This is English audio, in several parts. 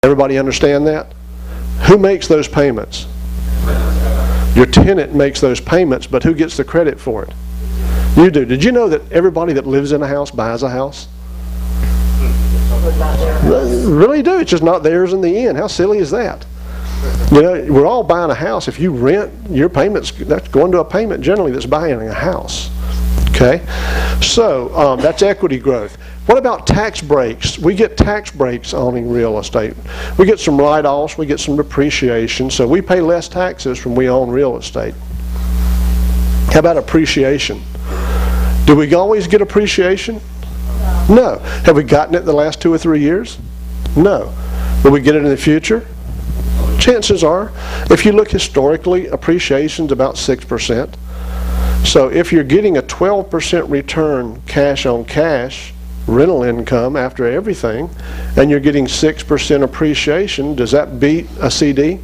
Everybody understand that? Who makes those payments? Your tenant makes those payments, but who gets the credit for it? You do. Did you know that everybody that lives in a house buys a house? Really do. It's just not theirs in the end. How silly is that? You know, we're all buying a house. If you rent, your payments, that's going to a payment generally that's buying a house. Okay? So that's equity growth. What about tax breaks? We get tax breaks owning real estate. We get some write-offs, we get some depreciation, so we pay less taxes when we own real estate. How about appreciation? Do we always get appreciation? No. Have we gotten it the last 2 or 3 years? No. Will we get it in the future? Chances are. If you look historically, appreciation's about 6%. So if you're getting a 12% return cash on cash, rental income after everything, and you're getting 6% appreciation, does that beat a CD?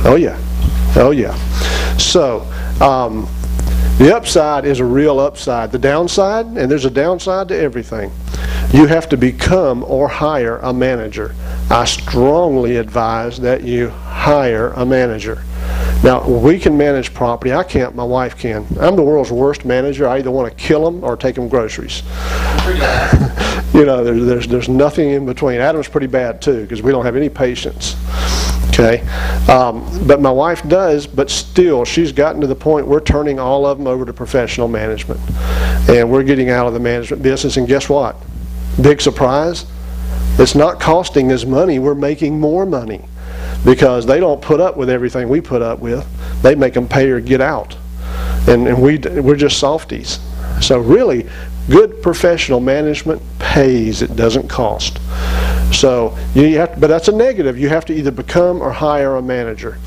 Oh yeah. Oh yeah. So the upside is a real upside. The downside, and there's a downside to everything, you have to become or hire a manager. I strongly advise that you hire a manager. Now, we can manage property. I can't, my wife can. I'm the world's worst manager. I either want to kill them or take them groceries. You know, there's nothing in between. Adam's pretty bad too, because we don't have any patience. Okay, but my wife does, but still, she's gotten to the point we're turning all of them over to professional management. And we're getting out of the management business, and guess what? Big surprise, it's not costing us money, we're making more money. Because they don't put up with everything we put up with. They make them pay or get out. And we're just softies. So really, good professional management pays, it doesn't cost. So you have to, but that's a negative. You have to either become or hire a manager.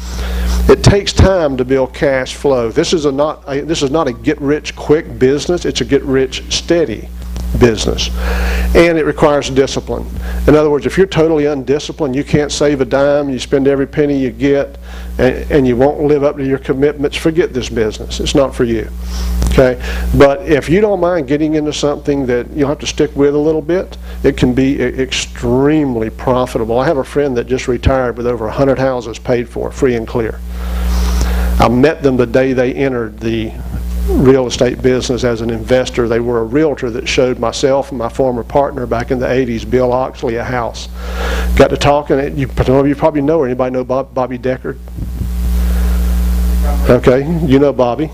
It takes time to build cash flow. This is not a get-rich-quick business. It's a get-rich-steady business. And it requires discipline. In other words, if you're totally undisciplined, you can't save a dime, you spend every penny you get, and you won't live up to your commitments, forget this business. It's not for you. Okay? But if you don't mind getting into something that you'll have to stick with a little bit, it can be extremely profitable. I have a friend that just retired with over 100 houses paid for, free and clear. I met them the day they entered the real estate business as an investor. They were a realtor that showed myself and my former partner back in the 80s, Bill Oxley, a house. Got to talking, you probably know her. Anybody know Bobby Deckard? Okay, you know Bobby.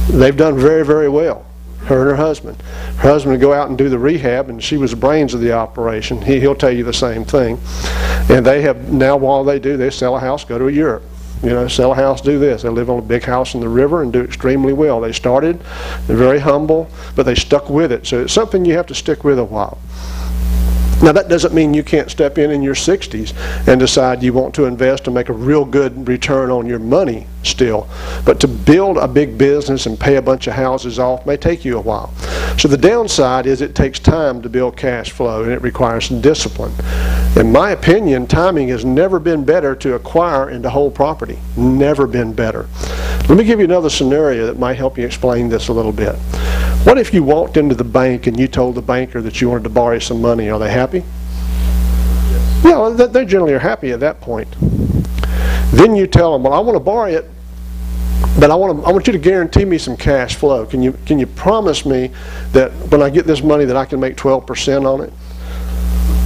They've done very, very well, her and her husband. Her husband would go out and do the rehab, and she was the brains of the operation. He'll tell you the same thing. And they have, now while they do, they sell a house, go to Europe. You know, sell a house, do this. They live on a big house in the river and do extremely well. They started, they're very humble, but they stuck with it. So it's something you have to stick with a while. Now that doesn't mean you can't step in your 60s and decide you want to invest and make a real good return on your money still. But to build a big business and pay a bunch of houses off may take you a while. So the downside is it takes time to build cash flow, and it requires some discipline. In my opinion, timing has never been better to acquire and to hold property. Never been better. Let me give you another scenario that might help you explain this a little bit. What if you walked into the bank and you told the banker that you wanted to borrow some money? Are they happy? Yes. Yeah, well, they generally are happy at that point. Then you tell them, well, I want to borrow it, but I want you to guarantee me some cash flow. Can you promise me that when I get this money that I can make 12% on it?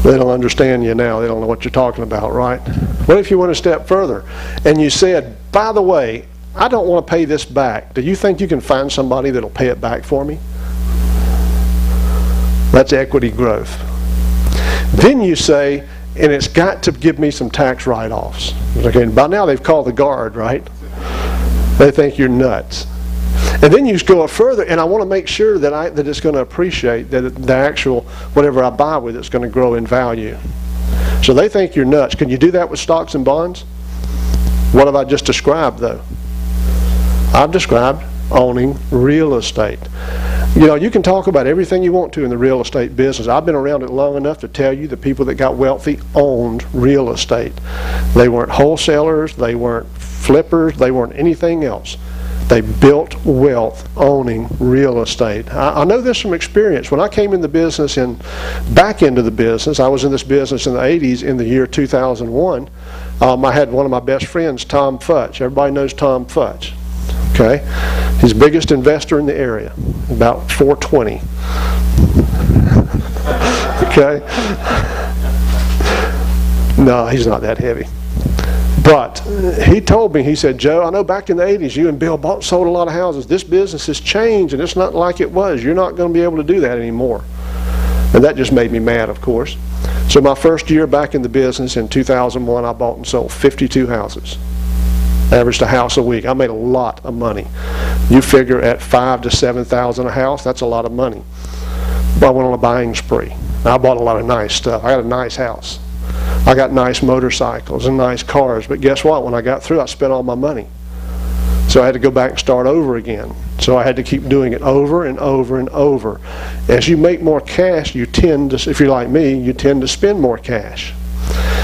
They don't understand you now. They don't know what you're talking about, right? What if you went a step further and you said, by the way, I don't want to pay this back. Do you think you can find somebody that'll pay it back for me? That's equity growth. Then you say, and it's got to give me some tax write-offs. Okay, by now they've called the guard, right? They think you're nuts. And then you go further, and I want to make sure that it's going to appreciate, that the actual, whatever I buy with it's going to grow in value. So they think you're nuts. Can you do that with stocks and bonds? What have I just described, though? I've described owning real estate. You know, you can talk about everything you want to in the real estate business. I've been around it long enough to tell you the people that got wealthy owned real estate. They weren't wholesalers, they weren't flippers, they weren't anything else. They built wealth owning real estate. I know this from experience. When I came in the business and back into the business, I was in this business in the 80s in the year 2001. I had one of my best friends, Tom Futch. Everybody knows Tom Futch. Okay? He's the biggest investor in the area, about 420. Okay? No, he's not that heavy. But he told me, he said, Joe, I know back in the 80s you and Bill bought and sold a lot of houses. This business has changed and it's not like it was. You're not going to be able to do that anymore. And that just made me mad, of course. So my first year back in the business in 2001, I bought and sold 52 houses. Averaged a house a week. I made a lot of money. You figure at $5,000 to $7,000 a house, that's a lot of money. But I went on a buying spree. I bought a lot of nice stuff. I had a nice house. I got nice motorcycles and nice cars, but guess what? When I got through, I spent all my money. So I had to go back and start over again. So I had to keep doing it over and over and over. As you make more cash, you tend to, if you're like me, you tend to spend more cash.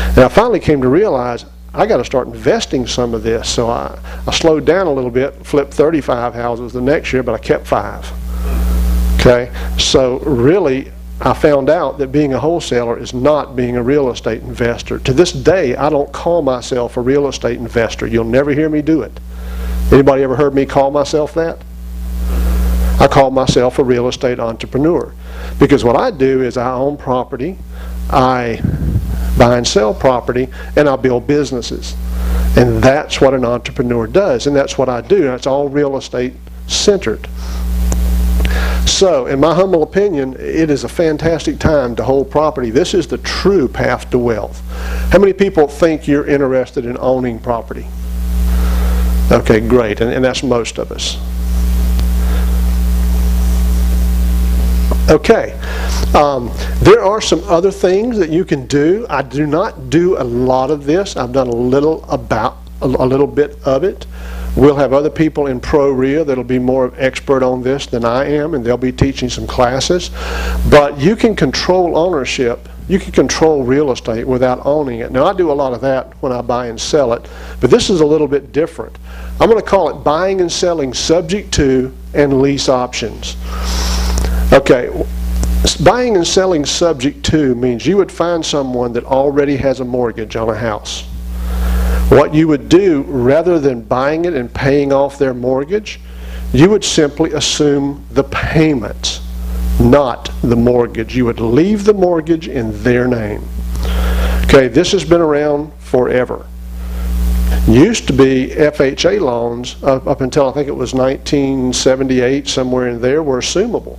And I finally came to realize I got to start investing some of this. So I slowed down a little bit, flipped 35 houses the next year, but I kept 5. Okay? So really, I found out that being a wholesaler is not being a real estate investor. To this day, I don't call myself a real estate investor. You'll never hear me do it. Anybody ever heard me call myself that? I call myself a real estate entrepreneur. Because what I do is I own property, I buy and sell property, and I build businesses. And that's what an entrepreneur does, and that's what I do. That's all real estate centered. So, in my humble opinion, it is a fantastic time to hold property. This is the true path to wealth. How many people think you're interested in owning property? Okay, great, and that's most of us. Okay, there are some other things that you can do. I do not do a lot of this. I've done a little bit of it. We'll have other people in PRU that'll be more expert on this than I am, and they'll be teaching some classes. But you can control ownership. You can control real estate without owning it. Now, I do a lot of that when I buy and sell it, but this is a little bit different. I'm going to call it buying and selling subject to and lease options. Okay, buying and selling subject to means you would find someone that already has a mortgage on a house. What you would do, rather than buying it and paying off their mortgage, you would simply assume the payments, not the mortgage. You would leave the mortgage in their name. Okay, this has been around forever. Used to be FHA loans up until I think it was 1978, somewhere in there, were assumable.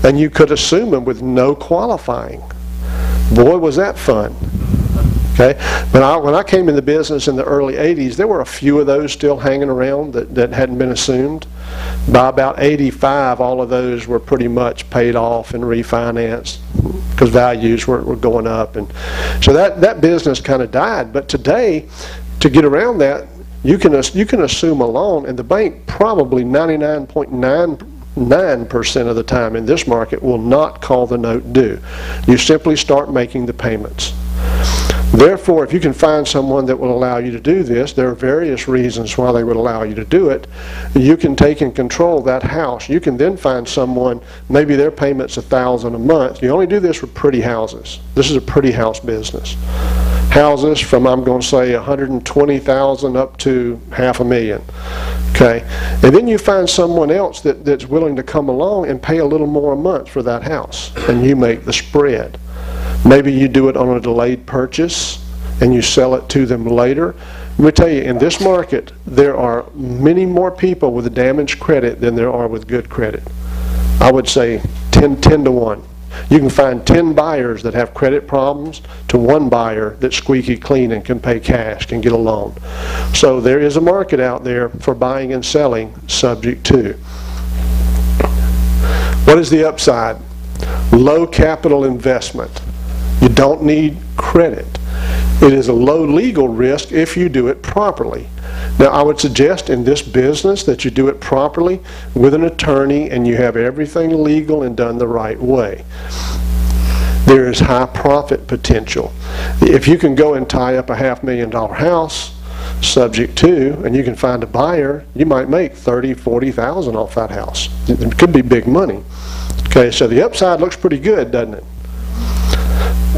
And you could assume them with no qualifying. Boy, was that fun. Okay? But when I came in the business in the early 80s, there were a few of those still hanging around that hadn't been assumed. By about 85, all of those were pretty much paid off and refinanced because values were going up. And so that business kind of died. But today, to get around that, you can assume a loan, and the bank probably 99.99% of the time in this market will not call the note due. You simply start making the payments. Therefore, if you can find someone that will allow you to do this, there are various reasons why they would allow you to do it. You can take and control that house. You can then find someone, maybe their payment's $1,000 a month. You only do this with pretty houses. This is a pretty house business. Houses from, I'm going to say, $120,000 up to $500,000. Okay, and then you find someone else that's willing to come along and pay a little more a month for that house, and you make the spread. Maybe you do it on a delayed purchase and you sell it to them later. Let me tell you, in this market, there are many more people with damaged credit than there are with good credit. I would say 10 to 1. You can find 10 buyers that have credit problems to 1 buyer that's squeaky clean and can pay cash, can get a loan. So there is a market out there for buying and selling subject to. What is the upside? Low capital investment. You don't need credit. It is a low legal risk if you do it properly. Now, I would suggest in this business that you do it properly with an attorney and you have everything legal and done the right way. There is high profit potential. If you can go and tie up a $500,000 house subject to, and you can find a buyer, you might make $30,000, $40,000 off that house. It could be big money. Okay, so the upside looks pretty good, doesn't it?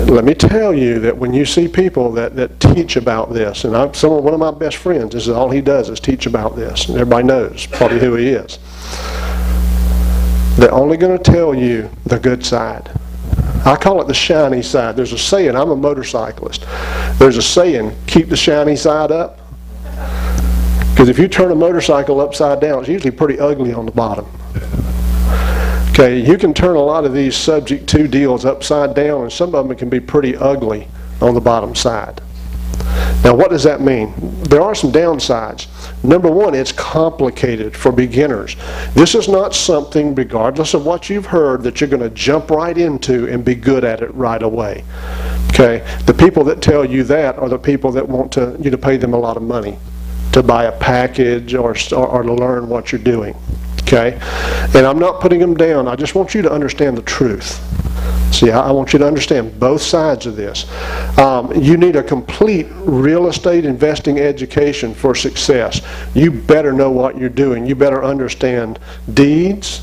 Let me tell you that when you see people that teach about this, and one of my best friends, this is all he does is teach about this, and everybody knows probably who he is. They're only going to tell you the good side. I call it the shiny side. There's a saying, I'm a motorcyclist. There's a saying, keep the shiny side up. Because if you turn a motorcycle upside down, it's usually pretty ugly on the bottom. Okay, you can turn a lot of these subject to deals upside down, and some of them can be pretty ugly on the bottom side. Now, what does that mean? There are some downsides. Number one, it's complicated for beginners. This is not something, regardless of what you've heard, that you're going to jump right into and be good at it right away. Okay, the people that tell you that are the people that want you to pay them a lot of money to buy a package or to learn what you're doing. Okay, and I'm not putting them down. I just want you to understand the truth. See, I want you to understand both sides of this. You need a complete real estate investing education for success. You better know what you're doing. You better understand deeds,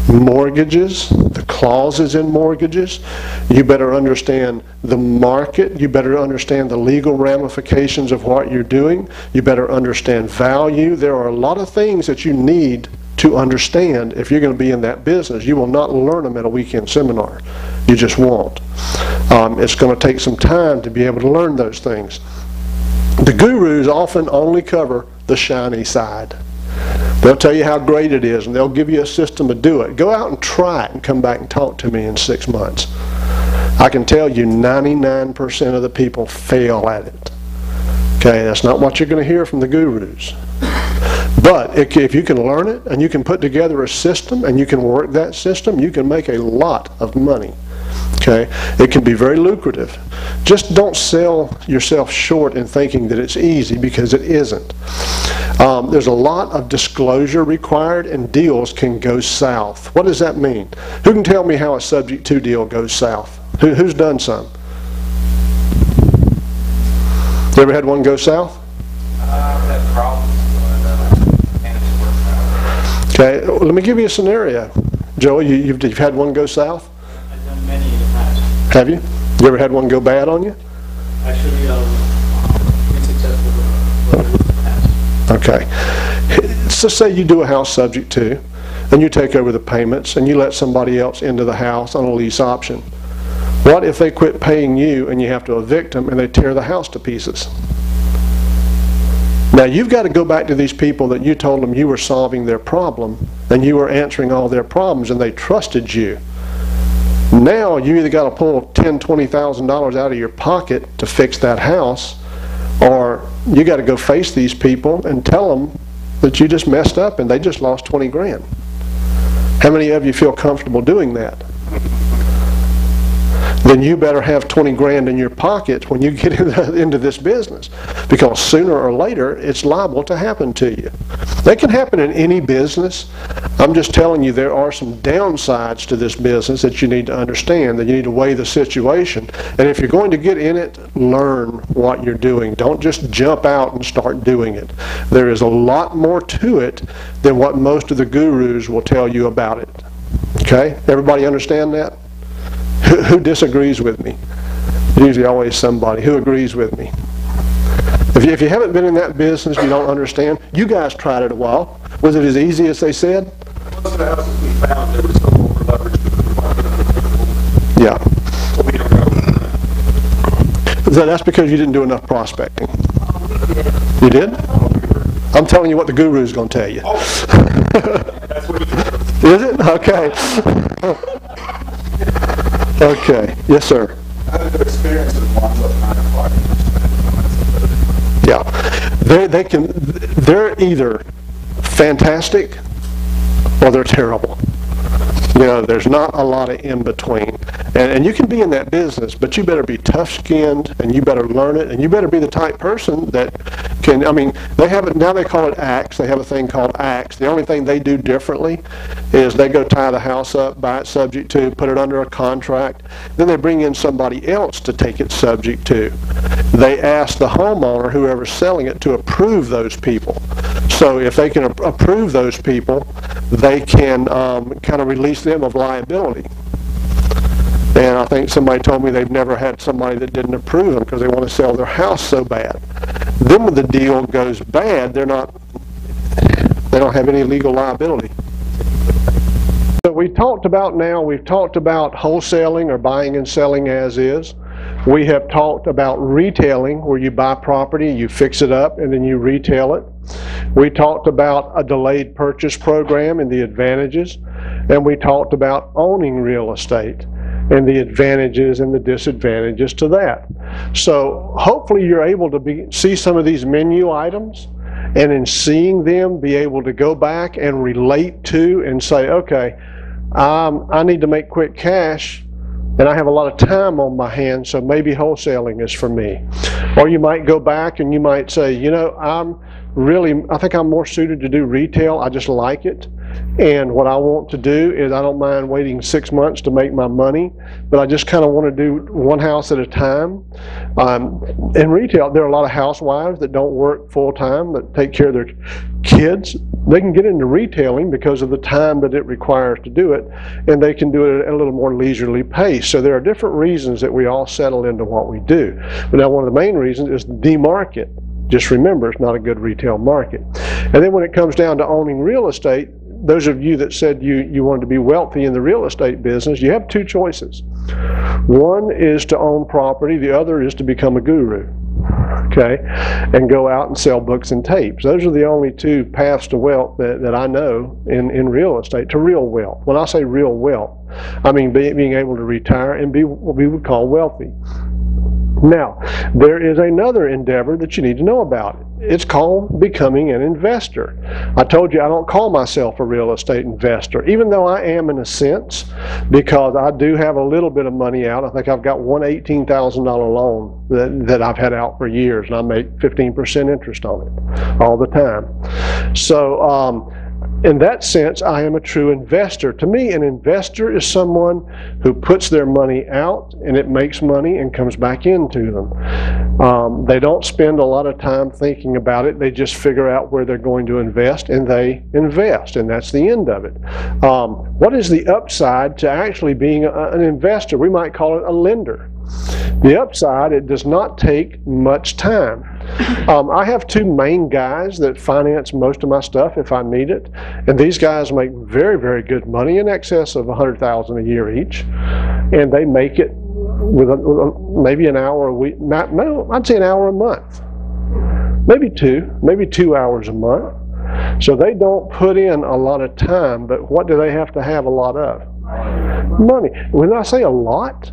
mortgages, the clauses in mortgages. You better understand the market. You better understand the legal ramifications of what you're doing. You better understand value. There are a lot of things that you need to understand if you're going to be in that business. You will not learn them at a weekend seminar. You just won't. It's going to take some time to be able to learn those things. The gurus often only cover the shiny side. They'll tell you how great it is, and they'll give you a system to do it. Go out and try it and come back and talk to me in 6 months. I can tell you 99% of the people fail at it. Okay, that's not what you're going to hear from the gurus. But if you can learn it and you can put together a system and you can work that system, you can make a lot of money. Okay, it can be very lucrative. Just don't sell yourself short in thinking that it's easy, because it isn't. There's a lot of disclosure required, and deals can go south. What does that mean? Who can tell me how a subject to deal goes south? Who's done some? You ever had one go south? I've had problems. Okay, let me give you a scenario. Joey, you've had one go south? I've done many in the past. Have you? You ever had one go bad on you? Actually, been successful in the past. Okay. So say you do a house subject to, and you take over the payments, and you let somebody else into the house on a lease option. What if they quit paying you and you have to evict them and they tear the house to pieces? Now you've got to go back to these people that you told them you were solving their problem and you were answering all their problems, and they trusted you. Now you either got to pull $10,000, $20,000 out of your pocket to fix that house, or you got to go face these people and tell them that you just messed up and they just lost 20 grand. How many of you feel comfortable doing that? Then you better have 20 grand in your pocket when you get into this business, because sooner or later it's liable to happen to you. That can happen in any business. I'm just telling you there are some downsides to this business that you need to understand, that you need to weigh the situation. And if you're going to get in it, learn what you're doing. Don't just jump out and start doing it. There is a lot more to it than what most of the gurus will tell you about it. Okay? Everybody understand that? Who disagrees with me? Usually always somebody. Who agrees with me? If you haven't been in that business, you don't understand. You guys tried it a while. Was it as easy as they said? Most of the houses we found, there was some over leverage to the market. Yeah. So we don't know. So that's because you didn't do enough prospecting. You did? I'm telling you what the guru is going to tell you. That's what he said. Is it? Okay. Okay. Yes, sir. I had a good experience with one, but not quite. Yeah. They're either fantastic or they're terrible. You know, there's not a lot of in between. And you can be in that business, but you better be tough-skinned, and you better learn it, and you better be the type person that can, I mean, they have it, now they call it acts. They have a thing called acts. The only thing they do differently is they go tie the house up, buy it subject to, put it under a contract. Then they bring in somebody else to take it subject to. They ask the homeowner, whoever's selling it, to approve those people. So if they can approve those people, they can kind of release them of liability. And I think somebody told me they've never had somebody that didn't approve them because they want to sell their house so bad. Then when the deal goes bad, they don't have any legal liability. So we've talked about wholesaling or buying and selling as is. We have talked about retailing, where you buy property, you fix it up, and then you retail it. We talked about a delayed purchase program and the advantages. And we talked about owning real estate and the advantages and the disadvantages to that. So hopefully you're able to see some of these menu items, and in seeing them be able to go back and relate to and say, okay, I need to make quick cash and I have a lot of time on my hands, so maybe wholesaling is for me. Or you might go back and you might say, you know, I think I'm more suited to do retail. I just like it. And what I want to do is, I don't mind waiting 6 months to make my money, but I just kind of want to do one house at a time. In retail, there are a lot of housewives that don't work full-time, that take care of their kids. They can get into retailing because of the time that it requires to do it, and they can do it at a little more leisurely pace. So there are different reasons that we all settle into what we do. But now one of the main reasons is the market. Just remember, it's not a good retail market. And then when it comes down to owning real estate, those of you that said you wanted to be wealthy in the real estate business, you have two choices. One is to own property, the other is to become a guru, okay, and go out and sell books and tapes. Those are the only two paths to wealth that I know in real estate, to real wealth. When I say real wealth, I mean being able to retire and be what we would call wealthy. Now, there is another endeavor that you need to know about. It's called becoming an investor. I told you I don't call myself a real estate investor, even though I am in a sense, because I do have a little bit of money out. I think I've got one $18,000 loan that I've had out for years, and I make 15% interest on it all the time. So in that sense, I am a true investor. To me, an investor is someone who puts their money out and it makes money and comes back into them. They don't spend a lot of time thinking about it. They just figure out where they're going to invest, and they invest, and that's the end of it. What is the upside to actually being an investor? We might call it a lender. The upside, it does not take much time. I have two main guys that finance most of my stuff if I need it, and these guys make very, very good money, in excess of $100,000 a year each, and they make it with maybe an hour a week. No, I'd say an hour a month, maybe 2 hours a month. So they don't put in a lot of time, but what do they have to have a lot of? Money. When I say a lot,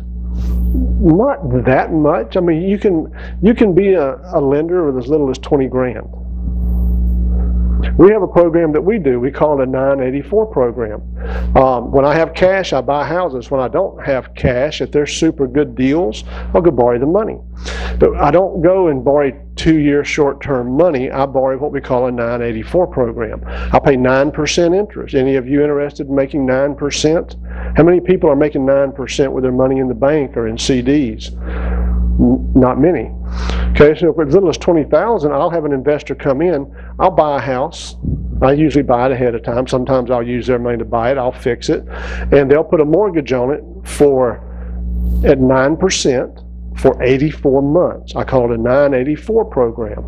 not that much. I mean, you can be a lender with as little as 20 grand. We have a program that we do. We call it a 984 program. When I have cash, I buy houses. When I don't have cash, if they're super good deals, I'll go borrow the money. But I don't go and borrow 2-year short-term money. I borrow what we call a 984 program. I pay 9% interest. Any of you interested in making 9%? How many people are making 9% with their money in the bank or in CDs? Not many. Okay, so for as little as $20,000, I'll have an investor come in. I'll buy a house. I usually buy it ahead of time. Sometimes I'll use their money to buy it. I'll fix it, and they'll put a mortgage on it at 9% for 84 months. I call it a 984 program.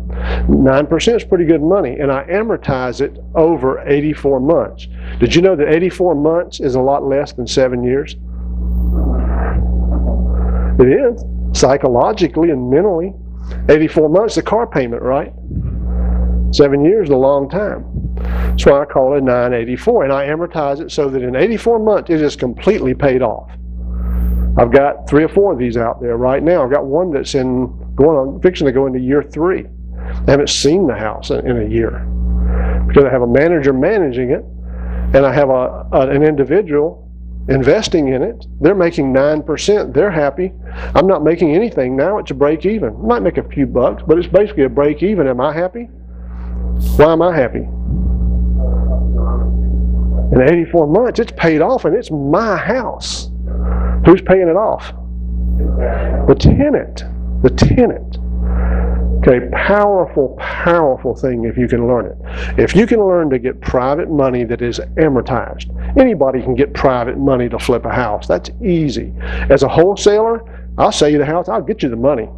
9% is pretty good money, and I amortize it over 84 months. Did you know that 84 months is a lot less than 7 years? It is. Psychologically and mentally. 84 months, the car payment, right? 7 years is a long time. That's why I call it 984, and I amortize it so that in 84 months it is completely paid off. I've got 3 or 4 of these out there right now. I've got one that's fixing to go into year 3. I haven't seen the house in a year because I have a manager managing it, and I have an individual investing in it. They're making 9%. They're happy. I'm not making anything now. It's a break even. I might make a few bucks, but it's basically a break even. Am I happy? Why am I happy? In 84 months, it's paid off, and it's my house. Who's paying it off? The tenant. The tenant. Okay, powerful, powerful thing if you can learn it. If you can learn to get private money that is amortized, anybody can get private money to flip a house. That's easy. As a wholesaler, I'll sell you the house, I'll get you the money.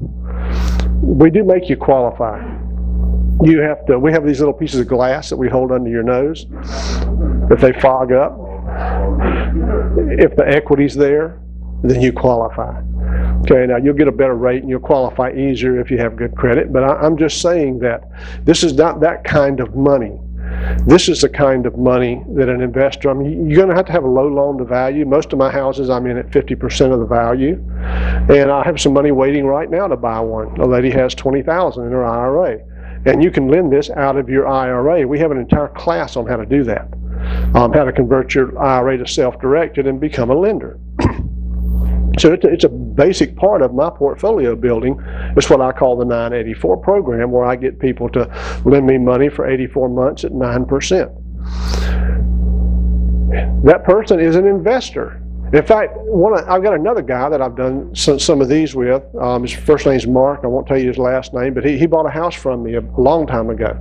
We do make you qualify. We have these little pieces of glass that we hold under your nose. If they fog up, if the equity's there, then you qualify. Okay, now you'll get a better rate and you'll qualify easier if you have good credit, but I'm just saying that this is not that kind of money. This is the kind of money that an investor, I mean, you're going to have a low loan to value. Most of my houses I'm in at 50% of the value, and I have some money waiting right now to buy one. A lady has $20,000 in her IRA, and you can lend this out of your IRA. We have an entire class on how to do that, how to convert your IRA to self-directed and become a lender. So it's a basic part of my portfolio building. It's what I call the 984 program, where I get people to lend me money for 84 months at 9%. That person is an investor. In fact, I've got another guy that I've done some of these with. His first name's Mark. I won't tell you his last name, but he bought a house from me a long time ago,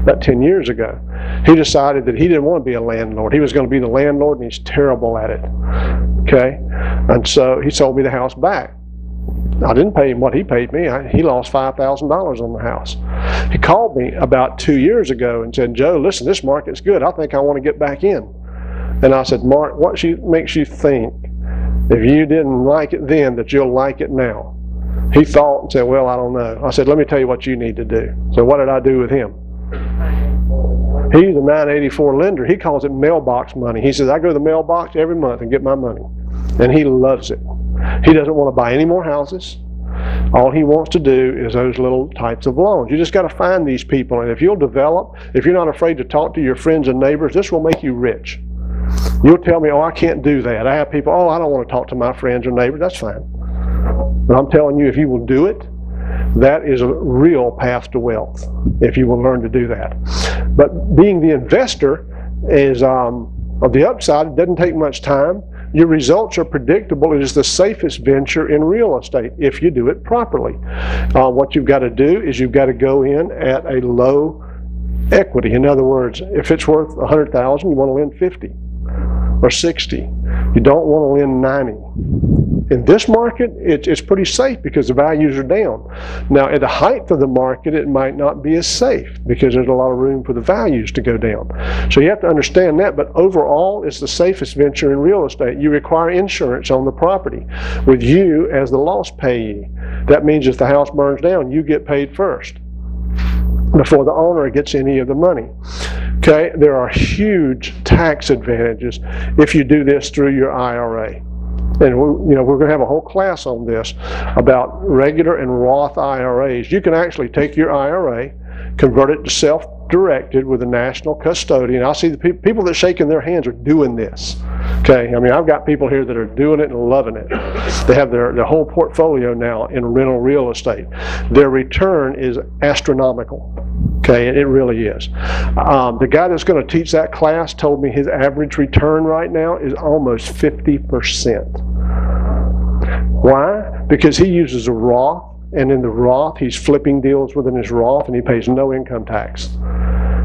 about 10 years ago. He decided that he didn't want to be a landlord. He was going to be the landlord, and he's terrible at it. Okay? And so he sold me the house back. I didn't pay him what he paid me. He lost $5,000 on the house. He called me about 2 years ago and said, Joe, listen, this market's good. I think I want to get back in. And I said, Mark, what makes you think, if you didn't like it then, that you'll like it now? He thought and said, well, I don't know. I said, let me tell you what you need to do. So what did I do with him? He's a 984 lender. He calls it mailbox money. He says, I go to the mailbox every month and get my money. And he loves it. He doesn't want to buy any more houses. All he wants to do is those little types of loans. You just got to find these people. And if you'll develop, if you're not afraid to talk to your friends and neighbors, this will make you rich. You'll tell me, oh, I can't do that. I have people, oh, I don't want to talk to my friends or neighbors. That's fine. But I'm telling you, if you will do it, that is a real path to wealth, if you will learn to do that. But being the investor is, on the upside, it doesn't take much time. Your results are predictable. It is the safest venture in real estate if you do it properly. What you've got to do is you've got to go in at a low equity. In other words, if it's worth $100,000, you want to lend 50 or 60. You don't want to lend 90. In this market, it's pretty safe because the values are down. Now, at the height of the market, it might not be as safe because there's a lot of room for the values to go down. So you have to understand that, but overall, it's the safest venture in real estate. You require insurance on the property with you as the loss payee. That means if the house burns down, you get paid first before the owner gets any of the money. Okay, there are huge tax advantages if you do this through your IRA. And we're going to have a whole class on this about regular and Roth IRAs. You can actually take your IRA, convert it to self-directed with a national custodian. I see the people that are shaking their hands are doing this. Okay, I mean, I've got people here that are doing it and loving it. They have their whole portfolio now in rental real estate. Their return is astronomical. Okay, it really is. The guy that's going to teach that class told me his average return right now is almost 50%. Why? Because he uses a Roth, and in the Roth, he's flipping deals within his Roth, and he pays no income tax.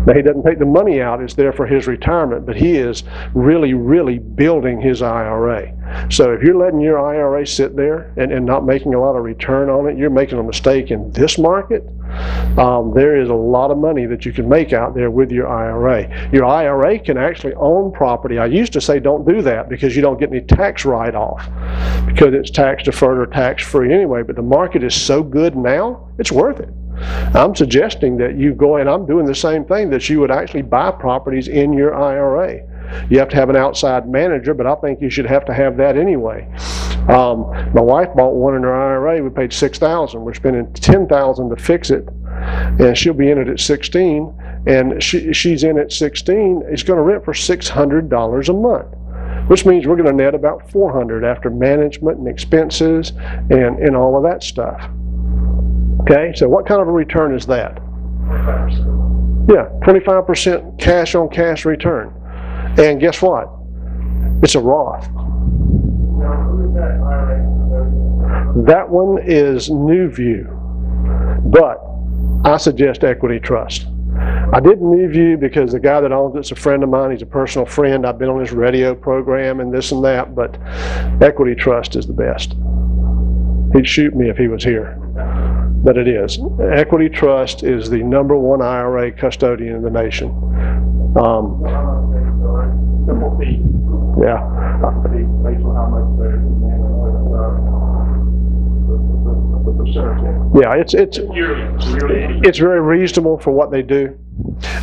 Now, he doesn't take the money out, it's there for his retirement, but he is really, really building his IRA. So if you're letting your IRA sit there and not making a lot of return on it, you're making a mistake in this market. There is a lot of money that you can make out there with your IRA. Your IRA can actually own property. I used to say don't do that because you don't get any tax write-off because it's tax deferred or tax free anyway, but the market is so good now, it's worth it. I'm suggesting that you go, and I'm doing the same thing, that you would actually buy properties in your IRA. You have to have an outside manager, but I think you should have to have that anyway. My wife bought one in her IRA. We paid $6,000. We're spending $10,000 to fix it, and she'll be in it at 16. And she's in at 16. It's going to rent for $600 a month. which means we're going to net about 400 after management and expenses and all of that stuff. Okay, so what kind of a return is that? 25%. Yeah, 25% cash on cash return. And guess what? It's a Roth. That one is New View, but I suggest Equity Trust. I did New View because the guy that owns it's a friend of mine. He's a personal friend. I've been on his radio program and this and that, but Equity Trust is the best. He'd shoot me if he was here, but it is. Equity Trust is the #1 IRA custodian in the nation. Yeah. Yeah, it's very reasonable for what they do.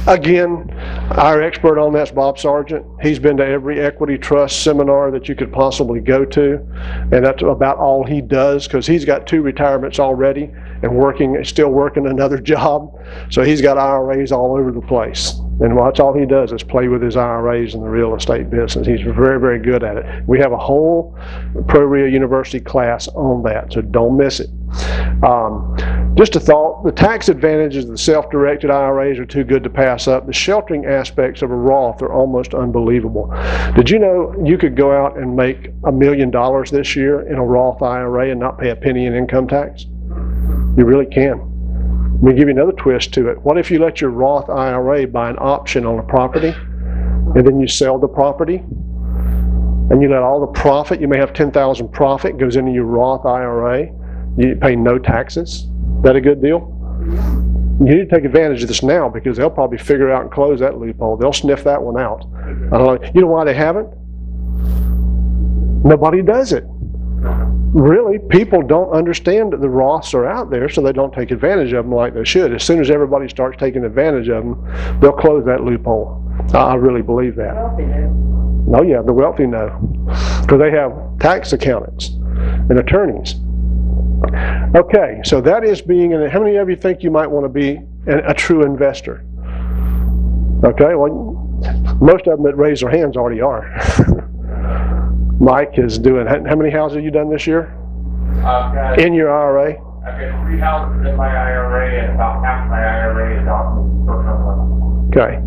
Again, our expert on that's Bob Sargent. He's been to every Equity Trust seminar that you could possibly go to, and that's about all he does because he's got 2 retirements already and still working another job. So he's got IRAs all over the place. And that's all he does is play with his IRAs in the real estate business. He's very, very good at it. We have a whole PRU University class on that, so don't miss it. Just a thought, the tax advantages of the self-directed IRAs are too good to pass up. The sheltering aspects of a Roth are almost unbelievable. Did you know you could go out and make $1 million this year in a Roth IRA and not pay a penny in income tax? You really can. Let me give you another twist to it. What if you let your Roth IRA buy an option on a property, and then you sell the property, and you let all the profit, you may have $10,000 profit, goes into your Roth IRA, you pay no taxes? Is that a good deal? You need to take advantage of this now because they'll probably figure out and close that loophole. They'll sniff that one out. I don't know. You know why they haven't? Nobody does it. Really, people don't understand that the Roths are out there, so they don't take advantage of them like they should. As soon as everybody starts taking advantage of them, they'll close that loophole. I really believe that. Oh yeah, the wealthy know, because they have tax accountants and attorneys. Okay, so that is being in it. How many of you think you might want to be a true investor? Okay, well, most of them that raise their hands already are. Mike is doing, how many houses have you done this year? In your IRA? I've got 3 houses in my IRA and about half my IRA is on personal loan. Okay.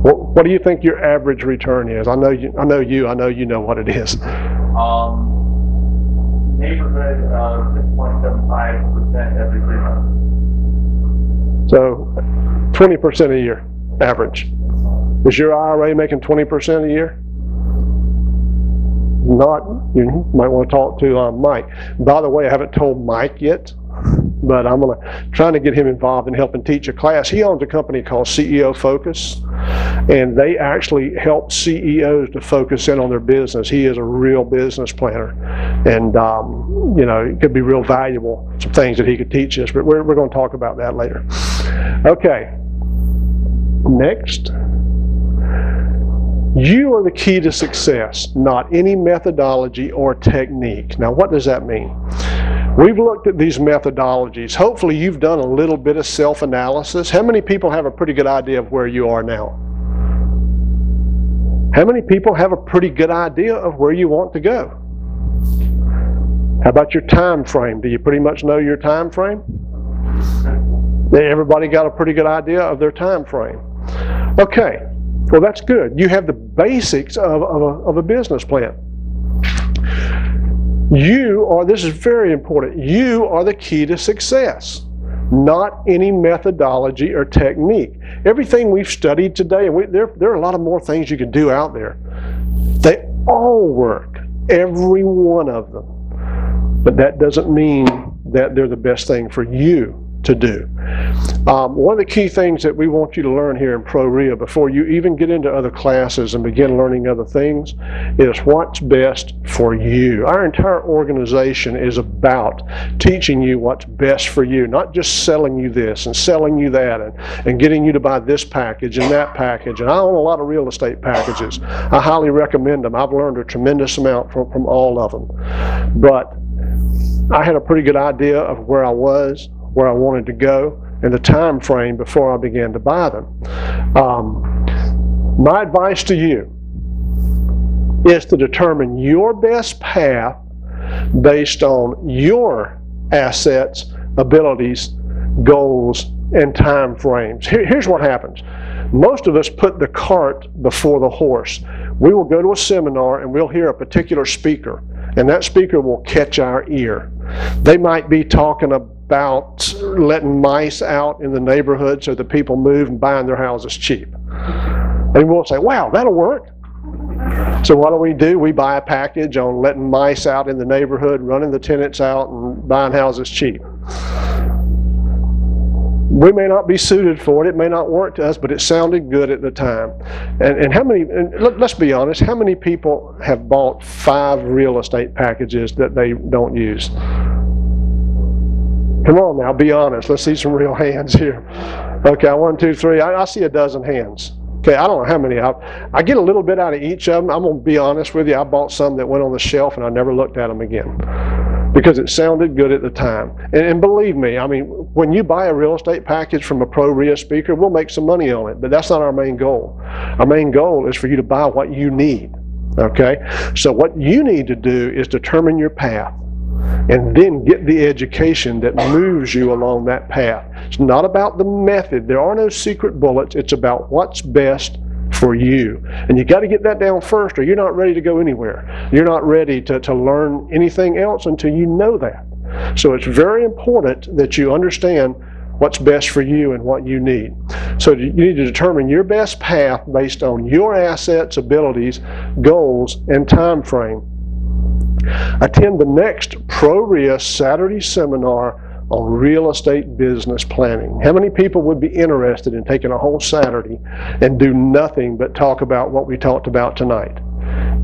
What do you think your average return is? I know you know what it is. Neighborhood of 6.75% every 3 months. So 20% a year, average. Is your IRA making 20% a year? Not, you might want to talk to Mike. By the way, I haven't told Mike yet, but I'm trying to get him involved in helping teach a class. He owns a company called CEO Focus, and they actually help CEOs to focus in on their business. He is a real business planner, and you know, it could be real valuable, some things that he could teach us, but we're going to talk about that later. Okay, next. You are the key to success, not any methodology or technique. Now, what does that mean? We've looked at these methodologies. Hopefully, you've done a little bit of self-analysis. How many people have a pretty good idea of where you are now? How many people have a pretty good idea of where you want to go? How about your time frame? Do you pretty much know your time frame? Everybody got a pretty good idea of their time frame. Okay. Well, that's good. You have the basics of a business plan. This is very important, you are the key to success, not any methodology or technique. Everything we've studied today, and there are a lot of more things you can do out there. They all work, every one of them. But that doesn't mean that they're the best thing for you to do. One of the key things that we want you to learn here in PRU before you even get into other classes and begin learning other things is what's best for you. Our entire organization is about teaching you what's best for you, not just selling you this and selling you that and getting you to buy this package and that package. And I own a lot of real estate packages. I highly recommend them. I've learned a tremendous amount from all of them. But I had a pretty good idea of where I was, where I wanted to go, and the time frame before I began to buy them. My advice to you is to determine your best path based on your assets, abilities, goals, and time frames. Here's what happens. Most of us put the cart before the horse. We will go to a seminar and we'll hear a particular speaker, and that speaker will catch our ear. They might be talking about letting mice out in the neighborhood so the people move and buying their houses cheap. And we'll say, wow, that'll work. So what do? We buy a package on letting mice out in the neighborhood, running the tenants out, and buying houses cheap. We may not be suited for it. It may not work to us, but it sounded good at the time. And how many, let's be honest, how many people have bought 5 real estate packages that they don't use? Come on now, be honest. Let's see some real hands here. Okay, 1, 2, 3. I see a dozen hands. Okay, I don't know how many. I get a little bit out of each of them. I'm going to be honest with you. I bought some that went on the shelf and I never looked at them again because it sounded good at the time. And believe me, I mean, when you buy a real estate package from a PRU speaker, we'll make some money on it, but that's not our main goal. Our main goal is for you to buy what you need, okay? So what you need to do is determine your path and then get the education that moves you along that path. It's not about the method. There are no secret bullets. It's about what's best for you. And you got to get that down first, or you're not ready to go anywhere. You're not ready to learn anything else until you know that. So it's very important that you understand what's best for you and what you need. So you need to determine your best path based on your assets, abilities, goals, and time frame. Attend the next PRU Saturday seminar on real estate business planning. How many people would be interested in taking a whole Saturday and do nothing but talk about what we talked about tonight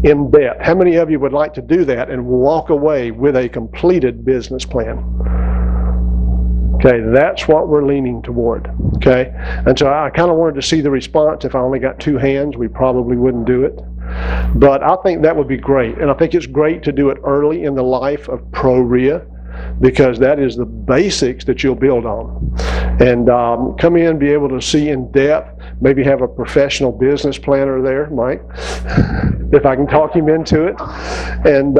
in depth? How many of you would like to do that and walk away with a completed business plan? Okay, that's what we're leaning toward, okay? And so I kind of wanted to see the response. If I only got 2 hands, we probably wouldn't do it. But I think that would be great. And I think it's great to do it early in the life of PRU because that is the basics that you'll build on. And come in, be able to see in depth, maybe have a professional business planner there, Mike, if I can talk him into it. And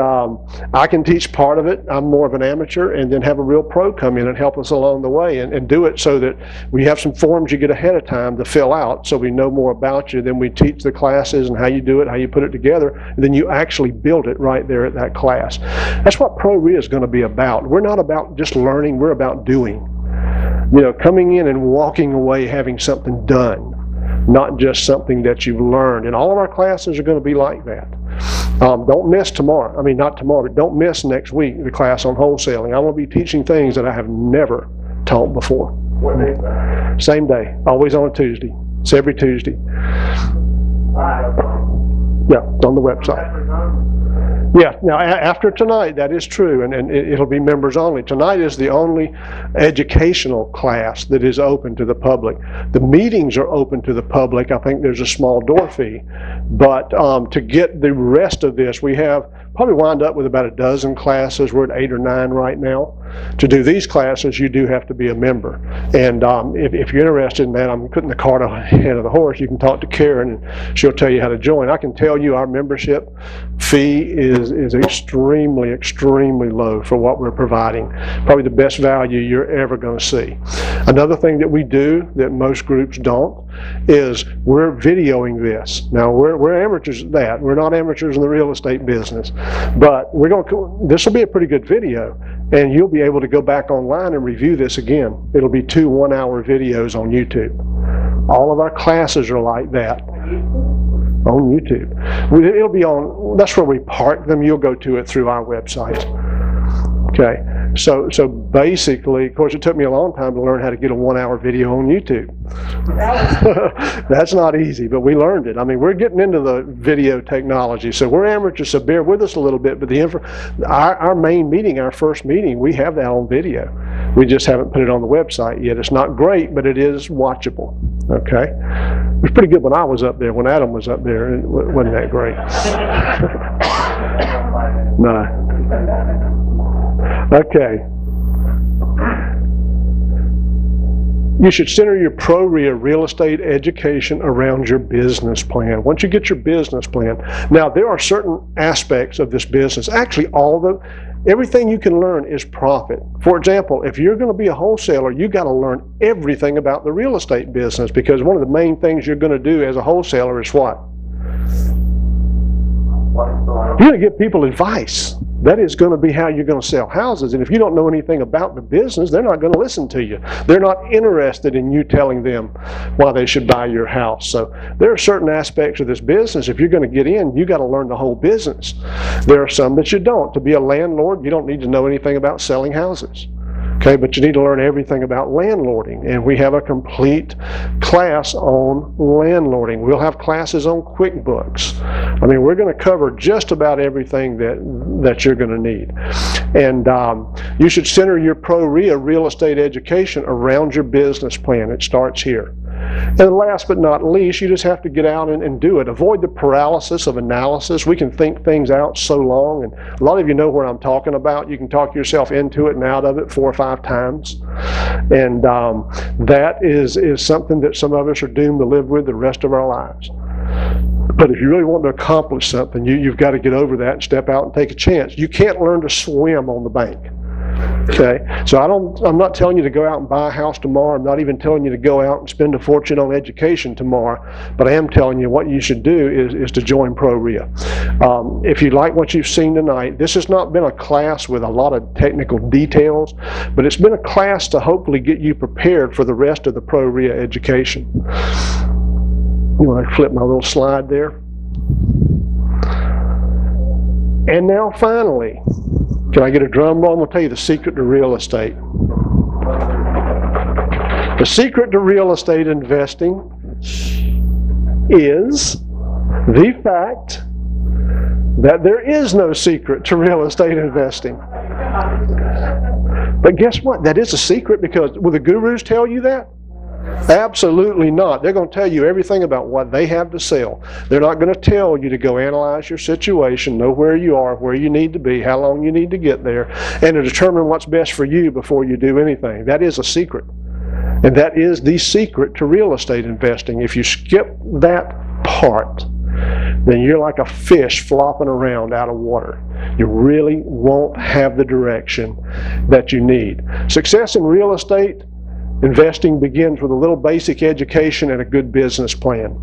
I can teach part of it. I'm more of an amateur, and then have a real pro come in and help us along the way and do it so that we have some forms you get ahead of time to fill out so we know more about you. Then we teach the classes and how you do it, how you put it together, and then you actually build it right there at that class. That's what PRU is going to be about. We're not about just learning, we're about doing. You know, coming in and walking away having something done, not just something that you've learned. And all of our classes are going to be like that. Don't miss tomorrow. I mean, not tomorrow, but don't miss next week the class on wholesaling. I'm going to be teaching things that I have never taught before. What day is that? Same day, always on a Tuesday. It's every Tuesday. Yeah, it's on the website. Yeah, now after tonight, that is true, and it'll be members only. Tonight is the only educational class that is open to the public. The meetings are open to the public. I think there's a small door fee, but to get the rest of this, we have probably wind up with about a dozen classes. We're at 8 or 9 right now. To do these classes, you do have to be a member. And if you're interested in that, I'm putting the cart ahead of the horse. You can talk to Karen, and she'll tell you how to join. I can tell you our membership fee is extremely, extremely low for what we're providing. Probably the best value you're ever going to see. Another thing that we do that most groups don't is we're videoing this. Now, we're amateurs at that. We're not amateurs in the real estate business. But this will be a pretty good video, and you'll be able to go back online and review this again. It'll be 2 one-hour videos on YouTube. All of our classes are like that on YouTube. It'll be on, that's where we park them. You'll go to it through our website. Okay, so basically, of course, it took me a long time to learn how to get a 1-hour video on YouTube. That's not easy, but we learned it. I mean, we're getting into the video technology, so we're amateurs, so bear with us a little bit, but our main meeting, our first meeting, we have that on video. We just haven't put it on the website yet. It's not great, but it is watchable, okay? It was pretty good when I was up there. When Adam was up there, it wasn't that great. No. Okay. You should center your PRU real estate education around your business plan. Once you get your business plan, now there are certain aspects of this business. Actually, everything you can learn is profit. For example, if you're going to be a wholesaler, you got to learn everything about the real estate business, because one of the main things you're going to do as a wholesaler is what? You're going to give people advice. That is going to be how you're going to sell houses. And if you don't know anything about the business, they're not going to listen to you. They're not interested in you telling them why they should buy your house. So there are certain aspects of this business. If you're going to get in, you got to learn the whole business. There are some that you don't. To be a landlord, you don't need to know anything about selling houses. Okay, but you need to learn everything about landlording, and we have a complete class on landlording. We'll have classes on QuickBooks. I mean, we're going to cover just about everything that you're going to need. And you should center your PRU real estate education around your business plan. It starts here. And last but not least, you just have to get out and do it. Avoid the paralysis of analysis. We can think things out so long, and a lot of you know what I'm talking about. You can talk yourself into it and out of it 4 or 5 times. And that is something that some of us are doomed to live with the rest of our lives. But if you really want to accomplish something, you've got to get over that and step out and take a chance. You can't learn to swim on the bank. Okay, so I'm not telling you to go out and buy a house tomorrow. I'm not even telling you to go out and spend a fortune on education tomorrow. But I am telling you what you should do is to join PRU. If you like what you've seen tonight, this has not been a class with a lot of technical details, but it's been a class to hopefully get you prepared for the rest of the PRU education. You want to flip my little slide there? And now finally, can I get a drum roll? I'm going to tell you the secret to real estate. The secret to real estate investing is the fact that there is no secret to real estate investing. But guess what? That is a secret, because will the gurus tell you that? Absolutely not. They're going to tell you everything about what they have to sell. They're not going to tell you to go analyze your situation, know where you are, where you need to be, how long you need to get there, and to determine what's best for you before you do anything. That is a secret. And that is the secret to real estate investing. If you skip that part, then you're like a fish flopping around out of water. You really won't have the direction that you need. Success in real estate investing begins with a little basic education and a good business plan.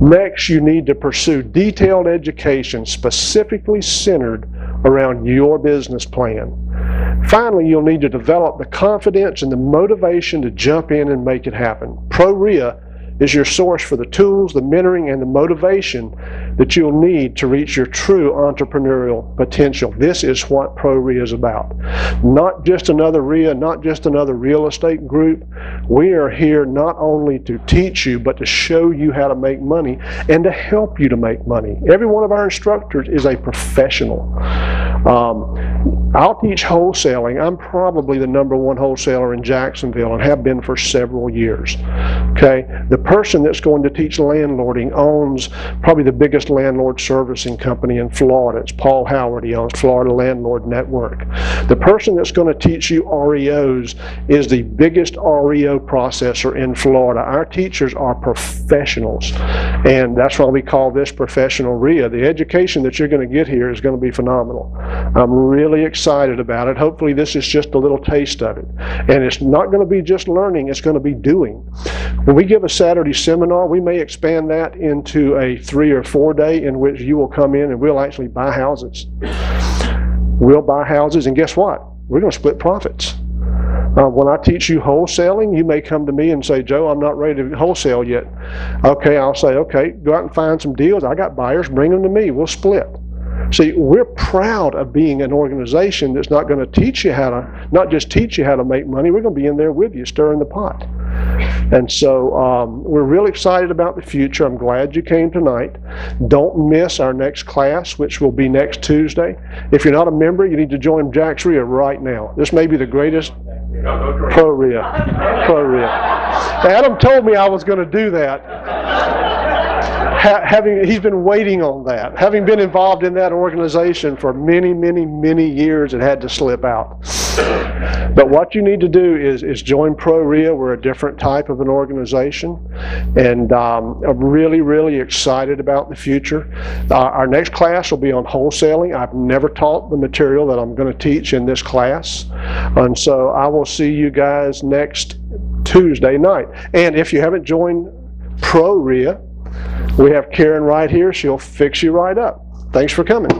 Next, you need to pursue detailed education specifically centered around your business plan. Finally, you'll need to develop the confidence and the motivation to jump in and make it happen. PRU is your source for the tools, the mentoring, and the motivation that you'll need to reach your true entrepreneurial potential. This is what PRU is about. Not just another RIA, not just another real estate group. We are here not only to teach you, but to show you how to make money and to help you to make money. Every one of our instructors is a professional. I'll teach wholesaling. I'm probably the #1 wholesaler in Jacksonville and have been for several years. Okay, the person that's going to teach landlording owns probably the biggest landlord servicing company in Florida. It's Paul Howard. He owns Florida Landlord Network. The person that's going to teach you REOs is the biggest REO processor in Florida. Our teachers are professionals, and that's why we call this professional RIA. The education that you're going to get here is going to be phenomenal. I'm really excited about it. Hopefully this is just a little taste of it. And it's not going to be just learning, it's going to be doing. When we give a Saturday seminar, we may expand that into a 3 or 4 day in which you will come in and we'll actually buy houses. We'll buy houses, and guess what? We're going to split profits. When I teach you wholesaling, you may come to me and say, Joe, I'm not ready to wholesale yet. Okay, I'll say, okay, go out and find some deals. I got buyers, bring them to me, we'll split. See, we're proud of being an organization that's not going to teach you how to, not just teach you how to make money, we're going to be in there with you, stirring the pot. And so we're really excited about the future. I'm glad you came tonight. Don't miss our next class, which will be next Tuesday. If you're not a member, you need to join Jack's RIA right now. This may be the greatest PRU. Adam told me I was going to do that. He's been waiting on that. Having been involved in that organization for many, many, many years, it had to slip out. But what you need to do is join PRU. We're a different type of an organization, and I'm really, really excited about the future. Our next class will be on wholesaling. I've never taught the material that I'm going to teach in this class, and so I will see you guys next Tuesday night. And if you haven't joined PRU, we have Karen right here. She'll fix you right up. Thanks for coming.